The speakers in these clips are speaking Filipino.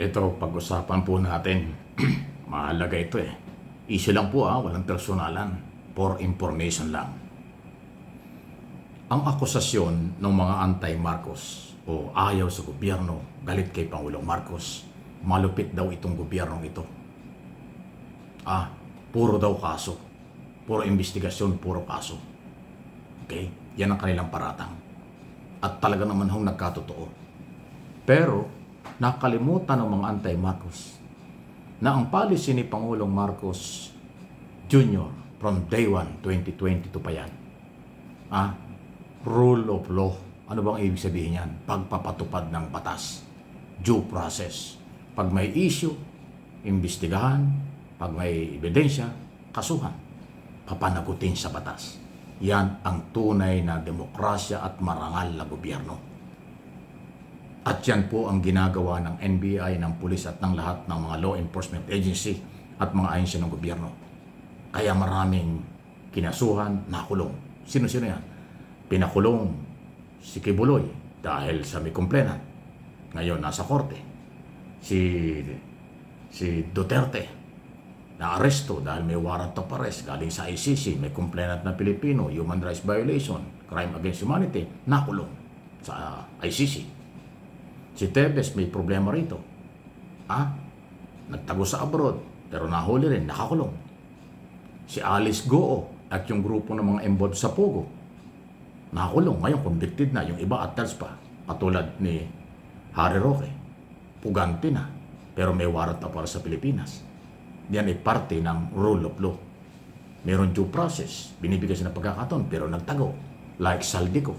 Ito, pag-usapan po natin. Mahalaga ito eh. Issue lang po walang personalan. For information lang. Ang akusasyon ng mga anti-Marcos o ayaw sa gobyerno, galit kay Pangulong Marcos, malupit daw itong gobyernong ito. Puro daw kaso. Puro investigasyon, puro kaso. Okay? Yan ang kanilang paratang. At talaga naman nagkatotoo. Pero, nakalimutan ng mga anti-Marcos na ang policy ni Pangulong Marcos Jr. from day 1, 2022 pa yan. Rule of law. Ano bang ibig sabihin yan? Pagpapatupad ng batas. Due process. Pag may issue, imbestigahan. Pag may ebidensya, kasuhan. Papanagutin sa batas. Yan ang tunay na demokrasya at marangal na gobyerno. At yan po ang ginagawa ng NBI, ng pulis at ng lahat ng mga law enforcement agency at mga ahensya ng gobyerno. Kaya maraming kinasuhan, nakulong. Sino-sino yan? Pinakulong si Kibuloy dahil sa may complainant. Ngayon nasa korte. Si Duterte na aresto dahil may warrant of arrest galing sa ICC, may complainant na Pilipino, human rights violation, crime against humanity, nakulong sa ICC. Si Tebes may problema rito. Nagtago sa abroad, pero nahuli rin, nakakulong. Si Alice Goo at yung grupo ng mga involved sa Pogo, nakakulong. Ngayon, convicted na. Yung iba attached pa. Katulad ni Harry Roque. Pugante na. Pero may warrant na para sa Pilipinas. Yan ay parte ng rule of law. Meron due process. Binibigay siya ng pagkakataon, pero nagtago. Like Saldico.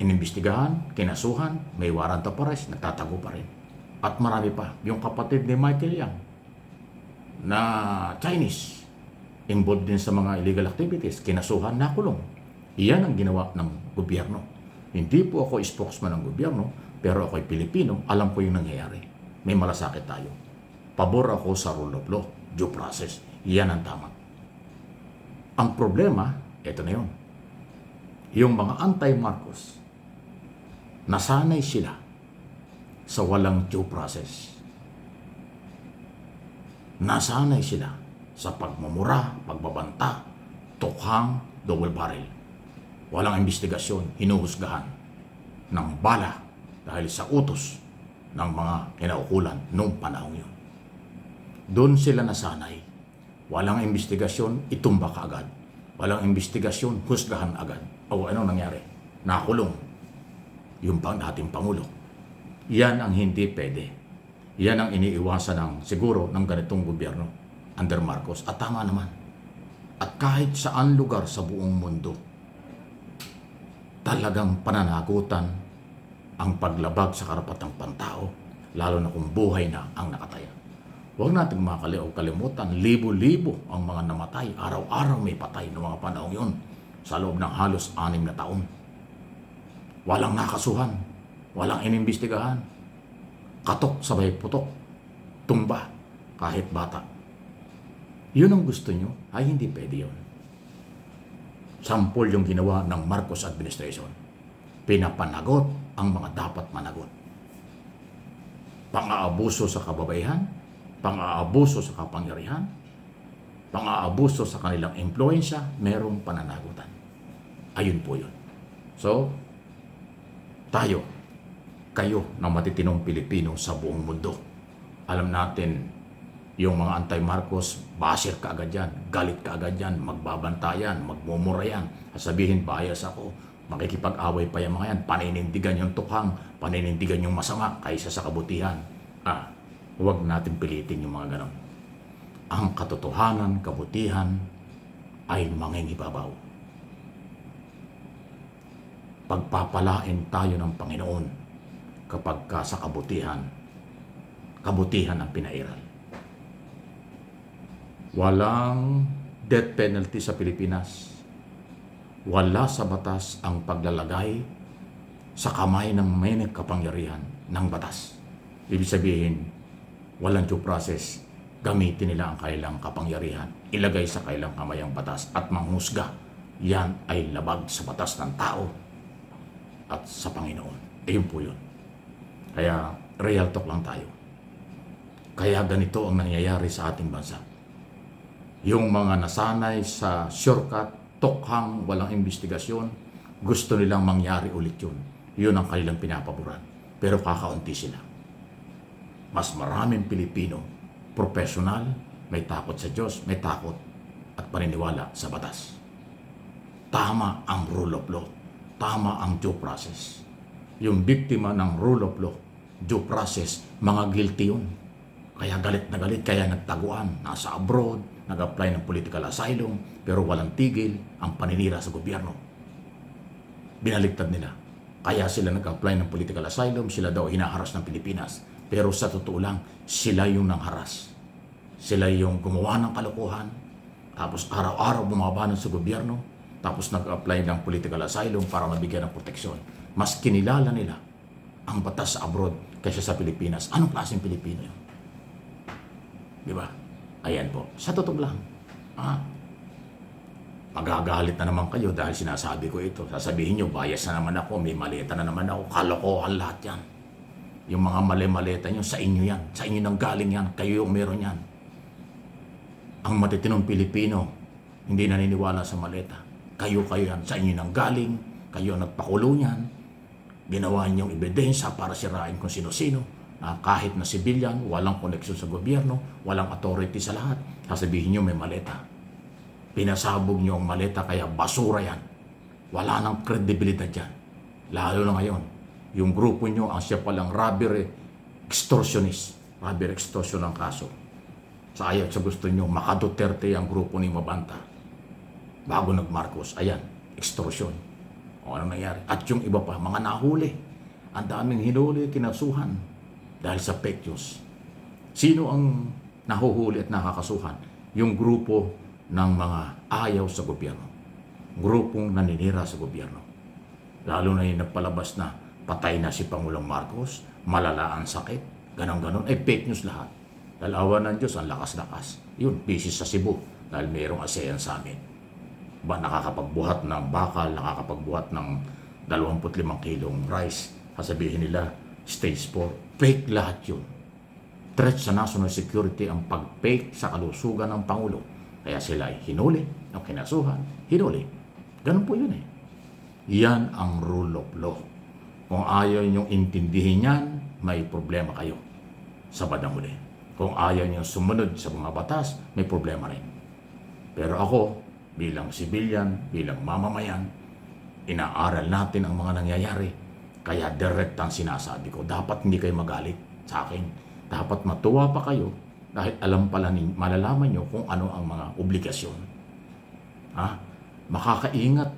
Inimbestigahan, kinasuhan, may warrant of arrest, nagtatago pa rin. At marami pa. Yung kapatid ni Michael Yang na Chinese, involved din sa mga illegal activities, kinasuhan, nakulong. Iyan ang ginawa ng gobyerno. Hindi po ako spokesman ng gobyerno, pero ako ay Pilipino, alam ko yung nangyayari. May malasakit tayo. Pabor ako sa rule of law, due process. Iyan ang tama. Ang problema, eto na yun. Yung mga anti-Marcos, nasanay sila sa walang due process. Nasanay sila sa pagmumura, pagbabanta, tukhang, double barrel. Walang investigasyon, hinuhusgahan ng bala dahil sa utos ng mga kinaukulan noong panahon yun. Doon sila nasanay. Walang investigasyon, itumba ka agad. Walang investigasyon, husgahan agad. O ano nangyari? Nakulong yung dating Pangulo. Yan ang hindi pwede. Yan ang iniiwasan ng siguro ng ganitong gobyerno under Marcos. At tama naman. At kahit saan lugar sa buong mundo, talagang pananagutan ang paglabag sa karapatang pantao, lalo na kung buhay na ang nakataya. Huwag nating makalimutan, libo-libo ang mga namatay. Araw-araw may patay ng mga panahong yun sa loob ng halos 6 na taon. Walang nakasuhan, walang inimbestigahan. Katok sabay putok, tumba kahit bata. Yun ang gusto nyo, ay hindi pwede yun. Sampol yung ginawa ng Marcos administration. Pinapanagot ang mga dapat managot. Pang-aabuso sa kababaihan, pang-aabuso sa kapangyarihan, pang-aabuso sa kanilang impluensya, merong pananagutan. Ayun po yun. So, tayo, kayo na matitinong Pilipino sa buong mundo, alam natin, yung mga anti-Marcos, basher ka agad yan, galit ka agad yan, magbabantayan, magmumura yan, sabihin bias ako, makikipag-away pa yung mga yan, paninindigan yung tukhang, paninindigan yung masama kaysa sa kabutihan. Huwag natin pilitin yung mga ganon. Ang katotohanan, kabutihan ay mangingibabaw. Pagpapalain tayo ng Panginoon kapag sa kabutihan, kabutihan ang pinairal. Walang death penalty sa Pilipinas. Wala sa batas ang paglalagay sa kamay ng may kapangyarihan ng batas. Ibig sabihin, walang due process. Gamitin nila ang kailang kapangyarihan. Ilagay sa kailang kamay ang batas at manghusga. Yan ay labag sa batas ng tao at sa Panginoon. Ayun po yun. Kaya real talk lang tayo. Kaya ganito ang nangyayari sa ating bansa. Yung mga nasanay sa shortcut, tokhang, walang investigasyon, gusto nilang mangyari ulit yun. Yun ang kanilang pinapaboran. Pero kakaunti sila. Mas maraming Pilipino, professional, may takot sa Diyos, may takot at paniniwala sa batas. Tama ang rule of law. Tama ang due process. Yung biktima ng rule of law, due process, mga guilty yun. Kaya galit na galit, kaya nagtaguan, nasa abroad, nag-apply ng political asylum, pero walang tigil ang paninira sa gobyerno. Binaliktad nila. Kaya sila nag-apply ng political asylum, sila daw hinaharas ng Pilipinas. Pero sa totoo lang, sila yung nangharas. Sila yung gumawa ng kalokohan, tapos araw-araw bumabanan sa gobyerno, tapos nag-apply ng political asylum para mabigyan ng proteksyon. Mas kinilala nila ang batas sa abroad kaysa sa Pilipinas. Anong klaseng Pilipino yun? Di ba? Ayan po. Sa totoo lang. Magagalit na naman kayo dahil sinasabi ko ito. Sasabihin nyo, bias na naman ako, may maleta na naman ako, kalokohan lahat yan. Yung mga mali-maleta nyo, sa inyo yan. Sa inyo nang galing yan. Kayo yung meron yan. Ang matitinong Pilipino, hindi naniniwala sa maleta. Kayo yan. Sa inyo nang galing. Kayo nagpakulo niyan. Ginawa niyong ebidensya para sirain kung sino-sino. Kahit na civilian, walang koneksyon sa gobyerno, walang authority sa lahat. Sasabihin niyo may maleta. Pinasabog niyo ang maleta kaya basura yan. Wala nang kredibilidad yan. Lalo na ngayon, yung grupo niyo ang siya palang robbery extortionist. Robbery extortion ang kaso. Sa ayaw sa gusto niyo, maka-Duterte ang grupo ni Mabanta. Bago nag-Marcos, ayan, extortion. O ano nangyari? At yung iba pa, mga nahuli. Ang daming hinuli, kinasuhan. Dahil sa fake news. Sino ang nahuhuli at nakakasuhan? Yung grupo ng mga ayaw sa gobyerno. Grupong naninira sa gobyerno. Lalo na yung nagpalabas na patay na si Pangulong Marcos, malala ang sakit, ganon-ganon. Fake news lahat. Dahil awa ng Diyos, ang lakas-lakas. Yun, busy sa Cebu dahil mayroong ASEAN Summit. Ba, nakakapagbuhat ng bakal, nakakapagbuhat ng 25 kilong rice. Sasabihin nila, stage 4. Fake lahat yun. Threat sa national security ang pag-fake sa kalusugan ng Pangulo. Kaya sila ay hinuli, o kinasuhan, hinuli. Ganun po yun eh. Yan ang rule of law. Kung ayaw niyong intindihin yan, may problema kayo sa bandang huli. Kung ayaw niyong sumunod sa mga batas, may problema rin. Pero ako, bilang civilian, bilang mamamayan, inaaral natin ang mga nangyayari. Kaya direct ang sinasabi ko, dapat hindi kayo magalit sa akin. Dapat matuwa pa kayo dahil alam pala malalaman nyo kung ano ang mga obligasyon. Makakaingat,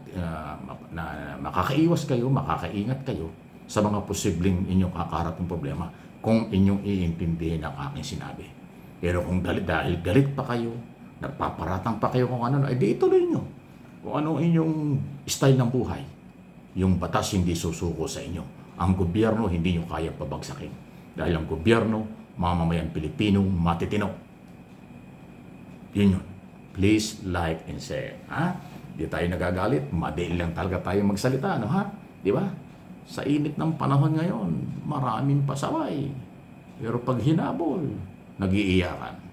makakaiwas kayo, makakaingat kayo sa mga posibleng inyong kakaharaping problema kung inyong iintindihin ang aking sinabi. Pero kung dahil galit pa kayo, nagpaparatang pa kayo kung ano, di ituloy nyo. Kung ano inyong style ng buhay. Yung batas hindi susuko sa inyo. Ang gobyerno hindi nyo kaya pabagsakin. Dahil ang gobyerno, mamamayan Pilipino, matitino. Yun yun. Please like and share. Di tayo nagagalit. Madali lang talaga tayo magsalita. Di ba? Sa init ng panahon ngayon, maraming pasaway. Pero pag hinabol, nag-iiyakan.